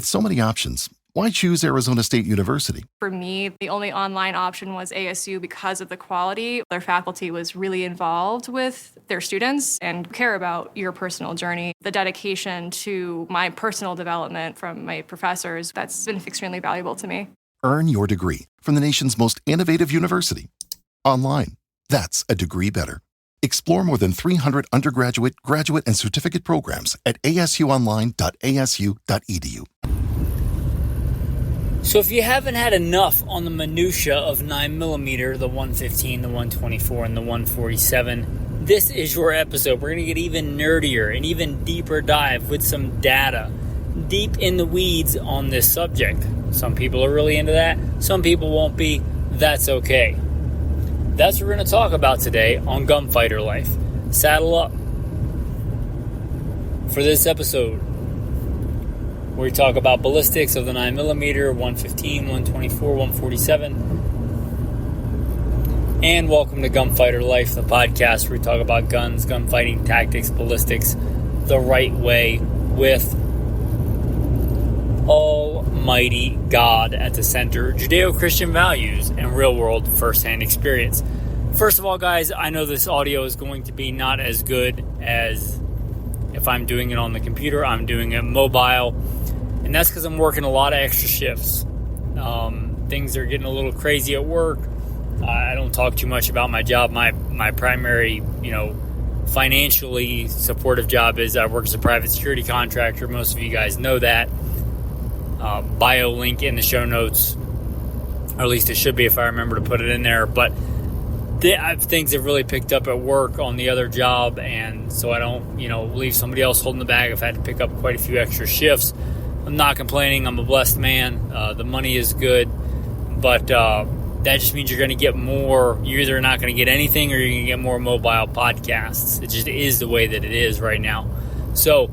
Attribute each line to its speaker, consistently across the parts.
Speaker 1: With so many options, why choose Arizona State University?
Speaker 2: For me, the only online option was ASU because of the quality. Their faculty was really involved with their students and care about your personal journey. The dedication to my personal development from my professors, that's been extremely valuable to me.
Speaker 1: Earn your degree from the nation's most innovative university. Online. That's a degree better. Explore more than 300 undergraduate, graduate, and certificate programs at asuonline.asu.edu.
Speaker 3: So if you haven't had enough on the minutia of 9mm, the 115, the 124, and the 147, this is your episode. We're going to get even nerdier and even deeper dive with some data, deep in the weeds on this subject. Some people are really into that. Some people won't be. That's okay. That's what we're going to talk about today on Gunfighter Life. Saddle up for this episode, where we talk about ballistics of the 9mm, 115, 124, 147. And welcome to Gunfighter Life, the podcast where we talk about guns, gunfighting, tactics, ballistics, the right way, with Almighty God at the center, Judeo-Christian values, and real-world first-hand experience. First of all, guys, I know this audio is going to be not as good as if I'm doing it on the computer. I'm doing it mobile, and that's because I'm working a lot of extra shifts. Things are getting a little crazy at work. I don't talk too much about my job. My primary, financially supportive job is I work as a private security contractor. Most of you guys know that. Bio link in the show notes, or at least it should be if I remember to put it in there. But things have really picked up at work on the other job, and so I don't, leave somebody else holding the bag. I've had to pick up quite a few extra shifts. I'm not complaining. I'm a blessed man. The money is good, but that just means you're going to get more. You're either not going to get anything, or you're going to get more mobile podcasts. It just is the way that it is right now. So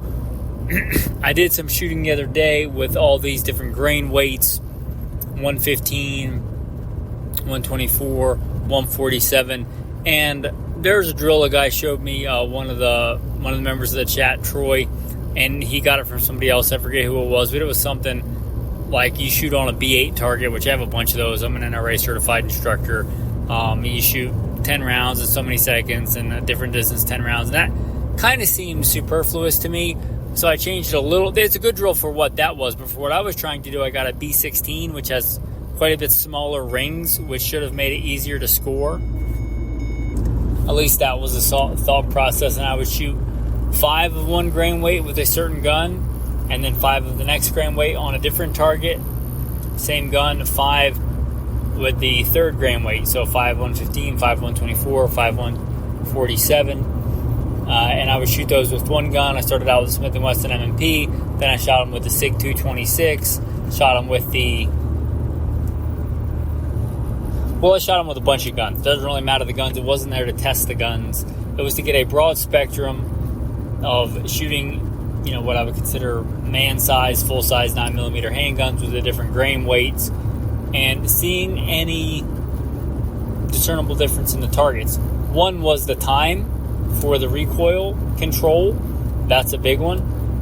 Speaker 3: I did some shooting the other day with all these different grain weights, 115, 124, 147, and there's a drill a guy showed me, one of the members of the chat, Troy, and he got it from somebody else. I forget who it was, but it was something like you shoot on a B8 target, which I have a bunch of those. I'm an N.R.A. certified instructor. You shoot 10 rounds in so many seconds, and a different distance, 10 rounds, and that kind of seems superfluous to me. So I changed it a little. It's a good drill for what that was, but for what I was trying to do, I got a B16, which has quite a bit smaller rings, which should have made it easier to score. At least that was the thought process, and I would shoot 5 of one grain weight with a certain gun, and then 5 of the next grain weight on a different target. Same gun, 5 with the third grain weight, so 5 115, 5 124, 5 147. And I would shoot those with one gun. I started out with the Smith & Wesson M&P. Then I shot them with the SIG 226. Shot them with I shot them with a bunch of guns. Doesn't really matter the guns. It wasn't there to test the guns. It was to get a broad spectrum of shooting, what I would consider man-size, full-size 9mm handguns with the different grain weights, and seeing any discernible difference in the targets. One was the time for the recoil control. That's a big one.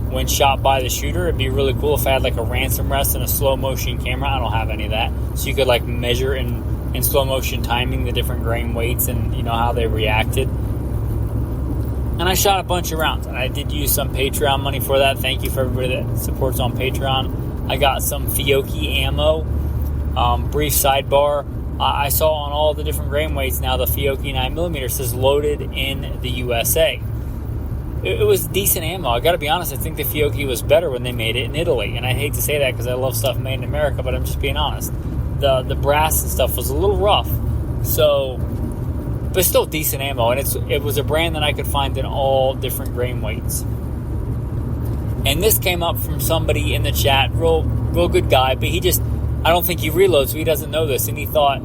Speaker 3: When shot by the shooter, it'd be really cool if I had like a ransom rest and a slow motion camera. I don't have any of that. So you could like measure in slow motion timing the different grain weights and how they reacted. And I shot a bunch of rounds. And I did use some Patreon money for that. Thank you for everybody that supports on Patreon. I got some Fiocchi ammo. Brief sidebar. I saw on all the different grain weights now the Fiocchi 9mm says loaded in the USA. It was decent ammo. I got to be honest, I think the Fiocchi was better when they made it in Italy. And I hate to say that because I love stuff made in America, but I'm just being honest. The brass and stuff was a little rough. So, but still decent ammo. And it was a brand that I could find in all different grain weights. And this came up from somebody in the chat, real good guy, but I don't think he reloads, so he doesn't know this. And he thought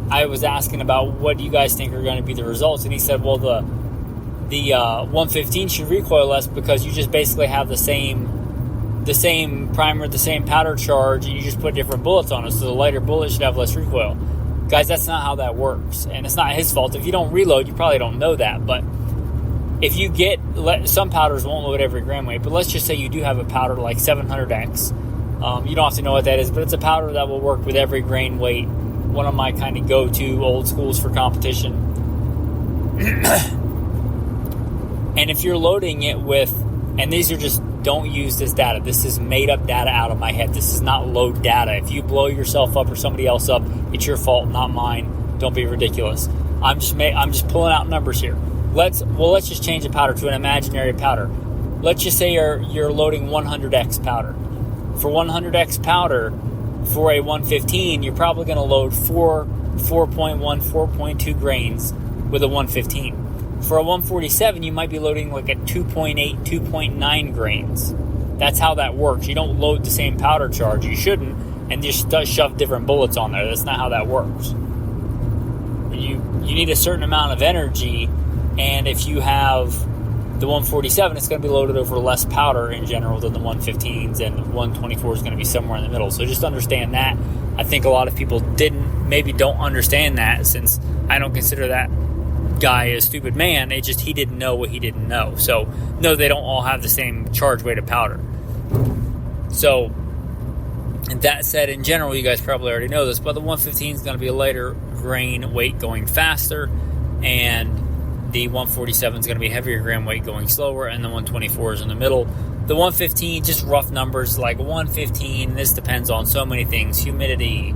Speaker 3: I was asking about what do you guys think are going to be the results. And he said, well, the 115 should recoil less because you just basically have the same primer, the same powder charge, and you just put different bullets on it. So the lighter bullet should have less recoil. Guys, that's not how that works. And it's not his fault. If you don't reload, you probably don't know that. But if you get, some powders won't load every grain weight, but let's just say you do have a powder like 700X, You don't have to know what that is, but it's a powder that will work with every grain weight. One of my kind of go-to old schools for competition. And if you're loading it with, and these are just, don't use this data. This is made up data out of my head. This is not load data. If you blow yourself up or somebody else up, it's your fault, not mine. Don't be ridiculous. I'm just pulling out numbers here. Let's just change the powder to an imaginary powder. Let's just say you're loading 100x powder. For 100x powder, for a 115, you're probably going to load 4.1, 4.2 grains with a 115. For a 147, you might be loading like a 2.8, 2.9 grains. That's how that works. You don't load the same powder charge. You shouldn't, and just shove different bullets on there. That's not how that works. You need a certain amount of energy, and if you have the 147, it's going to be loaded over less powder in general than the 115s, and the 124 is going to be somewhere in the middle. So just understand that. I think a lot of people don't understand that, since I don't consider that guy a stupid man. He didn't know what he didn't know. So no, they don't all have the same charge weight of powder. So, and that said, in general, you guys probably already know this, but the 115 is going to be a lighter grain weight going faster, and the 147 is going to be heavier grain weight going slower, and the 124 is in the middle. The 115, just rough numbers, like 115, this depends on so many things: humidity,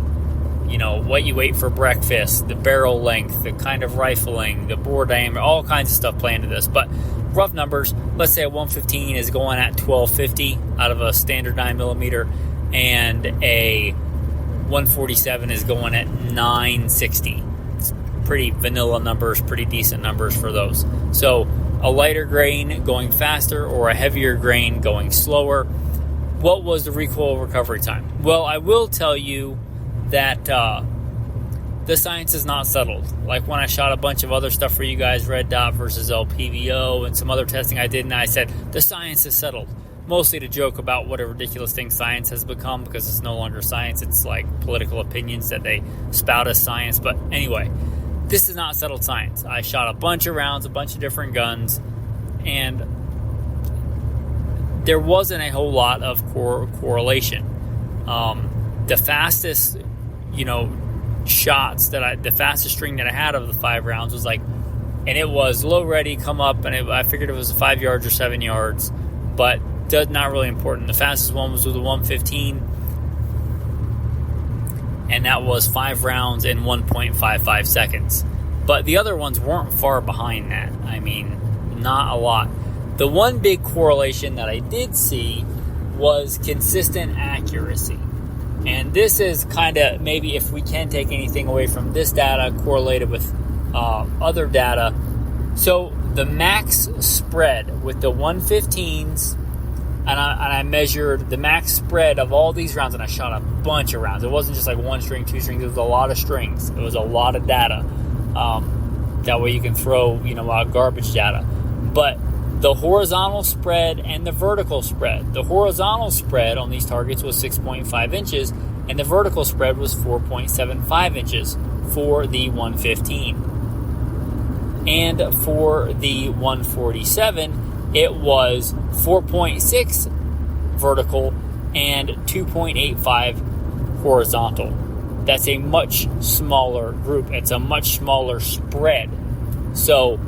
Speaker 3: what you ate for breakfast, the barrel length, the kind of rifling, the bore diameter, all kinds of stuff play into this. But rough numbers, let's say a 115 is going at 1250 out of a standard 9mm, and a 147 is going at 960. It's pretty vanilla numbers, pretty decent numbers for those. So a lighter grain going faster or a heavier grain going slower. What was the recoil recovery time? Well, I will tell you that the science is not settled. Like when I shot a bunch of other stuff for you guys, red dot versus LPVO and some other testing I did, and I said, the science is settled. Mostly to joke about what a ridiculous thing science has become, because it's no longer science. It's like political opinions that they spout as science. But anyway, this is not settled science. I shot a bunch of rounds, a bunch of different guns, and there wasn't a whole lot of correlation. The fastest shots the fastest string that I had of the 5 rounds was and it was low ready, come up, and I figured it was 5 yards or 7 yards, but that's not really important. The fastest one was with a 115, and that was 5 rounds in 1.55 seconds. But the other ones weren't far behind that. I mean, not a lot. The one big correlation that I did see was consistent accuracy. And this is kind of, maybe if we can take anything away from this data, correlated with other data. So the max spread with the 115s, and I measured the max spread of all these rounds, and I shot a bunch of rounds. It wasn't just like one string, 2 strings. It was a lot of strings. It was a lot of data. That way you can throw, out garbage data. But the horizontal spread and the vertical spread. The horizontal spread on these targets was 6.5 inches, and the vertical spread was 4.75 inches for the 115. And for the 147, it was 4.6 vertical and 2.85 horizontal. That's a much smaller group. It's a much smaller spread. So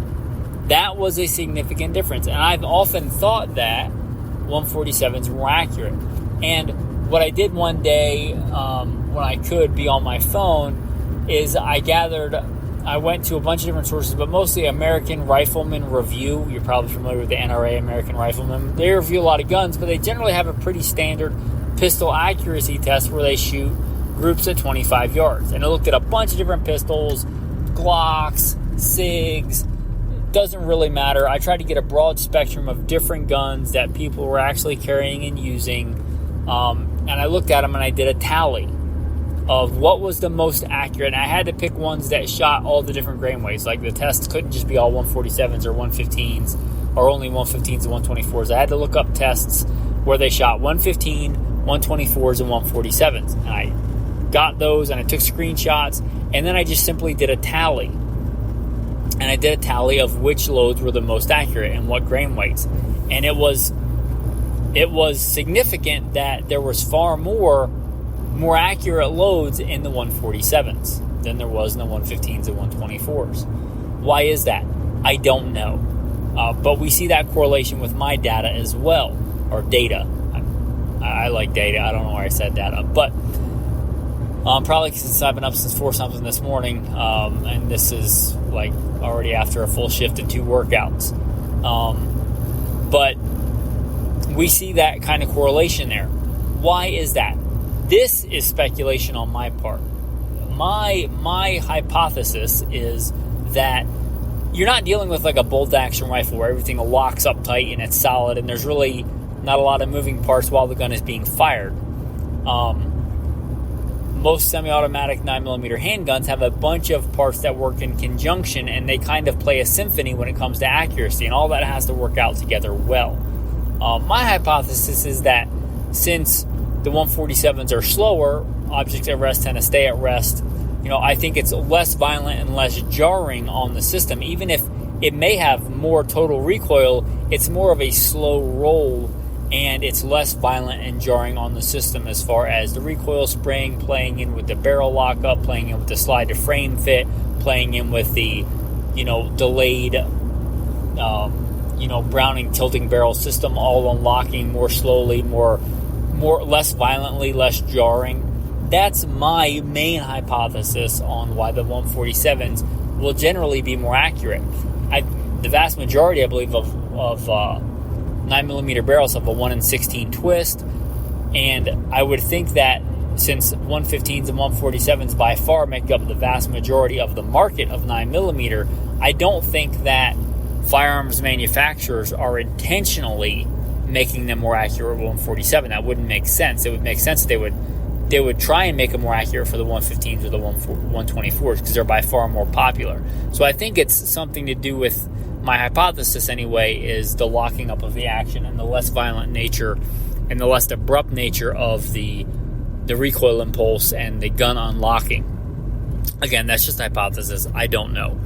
Speaker 3: that was a significant difference. And I've often thought that 147s were accurate. And what I did one day, when I could be on my phone, is I went to a bunch of different sources, but mostly American Rifleman Review. You're probably familiar with the N.R.A, American Rifleman. They review a lot of guns, but they generally have a pretty standard pistol accuracy test where they shoot groups at 25 yards. And I looked at a bunch of different pistols, Glocks, SIGs, doesn't really matter. I tried to get a broad spectrum of different guns that people were actually carrying and using. And I looked at them and I did a tally of what was the most accurate. And I had to pick ones that shot all the different grain weights. Like the tests couldn't just be all 147s or 115s or only 115s and 124s. I had to look up tests where they shot 115, 124s, and 147s. And I got those and I took screenshots, and then I just simply did a tally. And I did a tally of which loads were the most accurate and what grain weights. And it was it was significant that there was far more accurate loads in the 147s than there was in the 115s and 124s. Why is that? I don't know. But we see that correlation with my data as well, or data. I like data. I don't know why I said data, but probably since I've been up since 4-something this morning, and this is like already after a full shift and 2 workouts. But we see that kind of correlation there. Why is that? This is speculation on my part. My hypothesis is that you're not dealing with like a bolt-action rifle where everything locks up tight and it's solid and there's really not a lot of moving parts while the gun is being fired. Most semi-automatic 9mm handguns have a bunch of parts that work in conjunction, and they kind of play a symphony when it comes to accuracy, and all that has to work out together well. My hypothesis is that since the 147s are slower, objects at rest tend to stay at rest. I think it's less violent and less jarring on the system. Even if it may have more total recoil, it's more of a slow roll, and it's less violent and jarring on the system as far as the recoil spring, playing in with the barrel lockup, playing in with the slide to frame fit, playing in with the, delayed, Browning tilting barrel system, all unlocking more slowly, more less violently, less jarring. That's my main hypothesis on why the 147s will generally be more accurate. The vast majority, I believe, of 9mm barrels have a 1 in 16 twist, and I would think that since 115s and 147s by far make up the vast majority of the market of 9mm, I don't think that firearms manufacturers are intentionally making them more accurate with 147. That wouldn't make sense. It would make sense that they would try and make them more accurate for the 115s or the 124s because they're by far more popular. So I think it's something to do with, my hypothesis anyway, is the locking up of the action and the less violent nature and the less abrupt nature of the recoil impulse and the gun unlocking. Again, that's just a hypothesis. I don't know.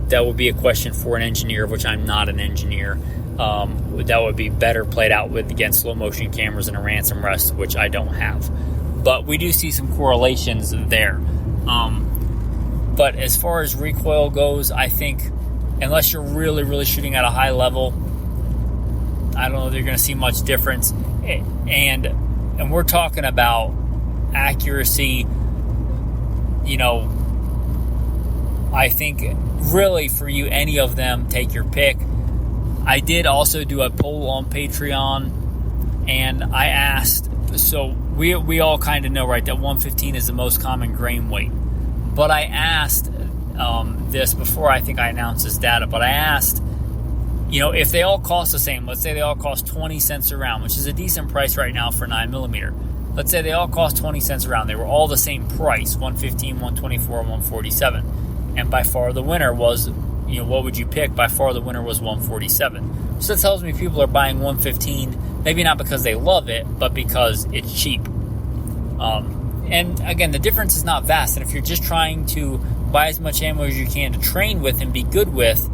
Speaker 3: That would be a question for an engineer, of which I'm not an engineer. That would be better played out with against slow motion cameras and a ransom rest, which I don't have. But we do see some correlations there. But as far as recoil goes, I think unless you're really, really shooting at a high level, I don't know that you're going to see much difference. And we're talking about accuracy, I think really for you, any of them, take your pick. I did also do a poll on Patreon, and I asked, so we all kind of know, right, that 115 is the most common grain weight. But I asked this before I think I announced this data, but I asked, if they all cost the same, let's say they all cost 20 cents a round, which is a decent price right now for 9mm. Let's say they all cost 20 cents a round. They were all the same price, 115, 124, 147. And by far the winner was, what would you pick? By far the winner was 147. So that tells me people are buying 115, maybe not because they love it, but because it's cheap. And again, the difference is not vast. And if you're just trying to buy as much ammo as you can to train with and be good with,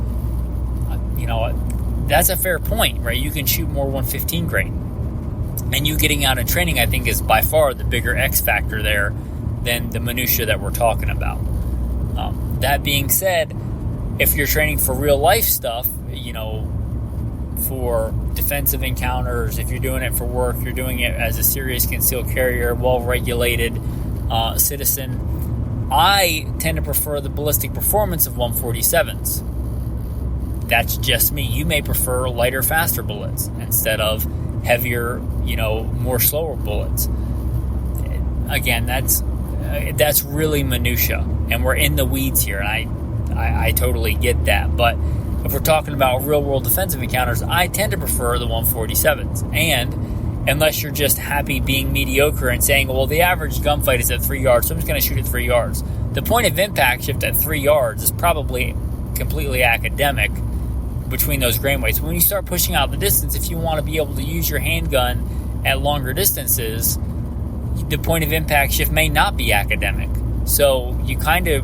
Speaker 3: that's a fair point, right? You can shoot more 115 grain. And you getting out and training, I think, is by far the bigger X factor there than the minutia that we're talking about. That being said, if you're training for real life stuff, for defensive encounters, if you're doing it for work, you're doing it as a serious concealed carrier, well-regulated citizen, I tend to prefer the ballistic performance of 147s. That's just me. You may prefer lighter, faster bullets instead of heavier, more slower bullets. Again, that's really minutia, and we're in the weeds here, and I totally get that. But if we're talking about real-world defensive encounters, I tend to prefer the 147s. And unless you're just happy being mediocre and saying, well, the average gunfight is at 3 yards, so I'm just going to shoot at 3 yards. The point of impact shift at 3 yards is probably completely academic between those grain weights. When you start pushing out the distance, if you want to be able to use your handgun at longer distances, the point of impact shift may not be academic. So you kind of,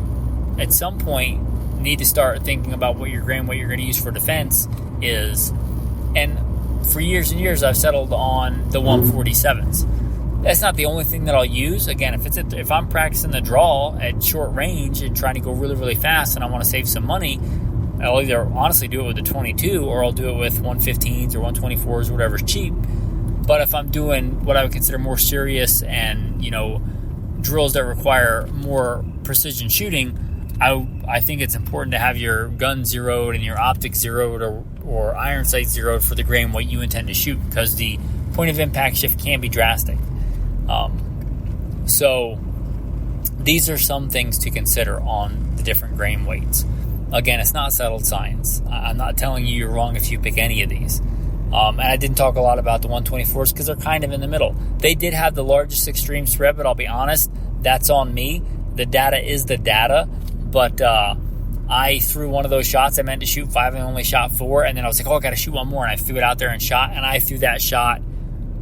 Speaker 3: at some point, need to start thinking about what your grain weight you're going to use for defense is. And for years and years, I've settled on the 147s. That's not the only thing that I'll use. Again, if I'm practicing the draw at short range and trying to go really, really fast and I want to save some money, I'll either honestly do it with the 22 or I'll do it with 115s or 124s, whatever's cheap. But if I'm doing what I would consider more serious and, drills that require more precision shooting, I think it's important to have your gun zeroed and your optics zeroed or iron sight zeroed for the grain weight you intend to shoot, because the point of impact shift can be drastic. So these are some things to consider on the different grain weights. Again, it's not settled science. I'm not telling you you're wrong if you pick any of these. And I didn't talk a lot about the 124s because they're kind of in the middle. They did have the largest extreme spread, but I'll be honest, that's on me. The data is the data. But I threw one of those shots. I meant to shoot 5 and only shot 4. And then I was like, I got to shoot one more. And I threw it out there and shot. And I threw that shot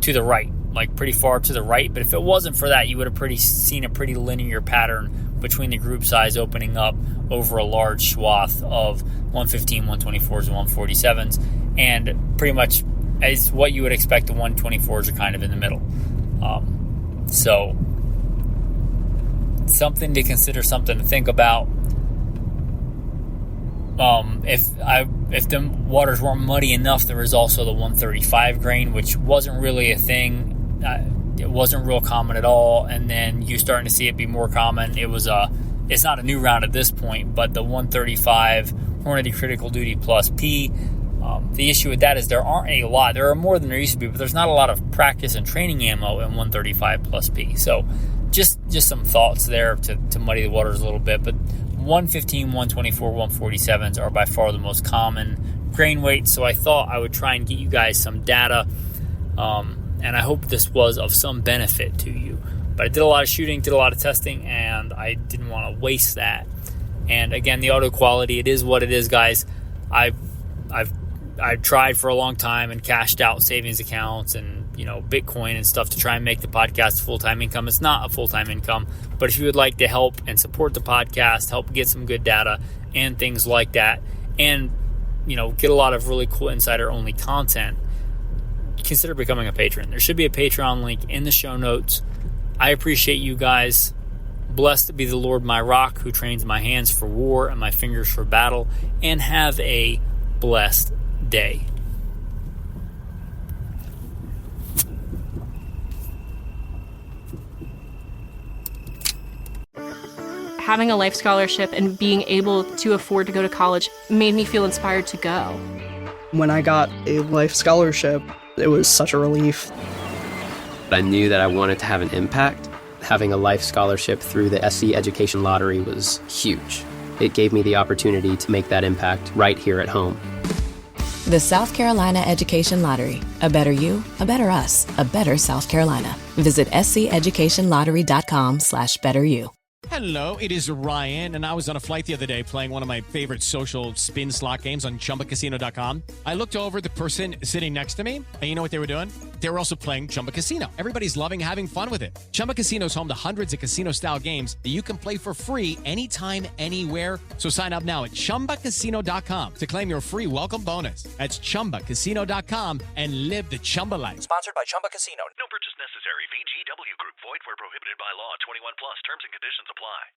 Speaker 3: to the right, like pretty far to the right. But if it wasn't for that, you would have seen a pretty linear pattern between the group size opening up over a large swath of 115, 124s, and 147s. And pretty much as what you would expect, the 124s are kind of in the middle. So something to consider, something to think about. If the waters weren't muddy enough, there was also the 135 grain, which wasn't really a thing. It wasn't real common at all, and then you're starting to see it be more common. It's not a new round at this point, but the 135 Hornady Critical Duty Plus P. The issue with that is there aren't a lot. There are more than there used to be, but there's not a lot of practice and training ammo in 135 Plus P. So just some thoughts there to muddy the waters a little bit. But 115, 124, 147s are by far the most common grain weights. So I thought I would try and get you guys some data. And I hope this was of some benefit to you. But I did a lot of shooting, did a lot of testing, and I didn't want to waste that. And again, the auto quality, it is what it is, guys. I've tried for a long time and cashed out savings accounts and Bitcoin and stuff to try and make the podcast a full-time income. It's not a full-time income, but if you would like to help and support the podcast, help get some good data and things like that, and get a lot of really cool insider-only content, consider becoming a patron. There should be a Patreon link in the show notes. I appreciate you guys. Blessed be the Lord my rock, who trains my hands for war and my fingers for battle, and have a blessed day.
Speaker 2: Having a life scholarship and being able to afford to go to college made me feel inspired to go.
Speaker 4: When I got a life scholarship, it was such a relief.
Speaker 5: I knew that I wanted to have an impact. Having a life scholarship through the SC Education Lottery was huge. It gave me the opportunity to make that impact right here at home.
Speaker 6: The South Carolina Education Lottery. A better you, a better us, a better South Carolina. Visit sceducationlottery.com/betteryou.
Speaker 7: Hello, it is Ryan, and I was on a flight the other day playing one of my favorite social spin slot games on ChumbaCasino.com. I looked over at the person sitting next to me, and you know what they were doing? They were also playing Chumba Casino. Everybody's loving having fun with it. Chumba Casino is home to hundreds of casino-style games that you can play for free anytime, anywhere. So sign up now at ChumbaCasino.com to claim your free welcome bonus. That's ChumbaCasino.com and live the Chumba life.
Speaker 8: Sponsored by Chumba Casino. No purchase necessary. VGW Group. Void where prohibited by law. 21 plus. Terms and conditions apply.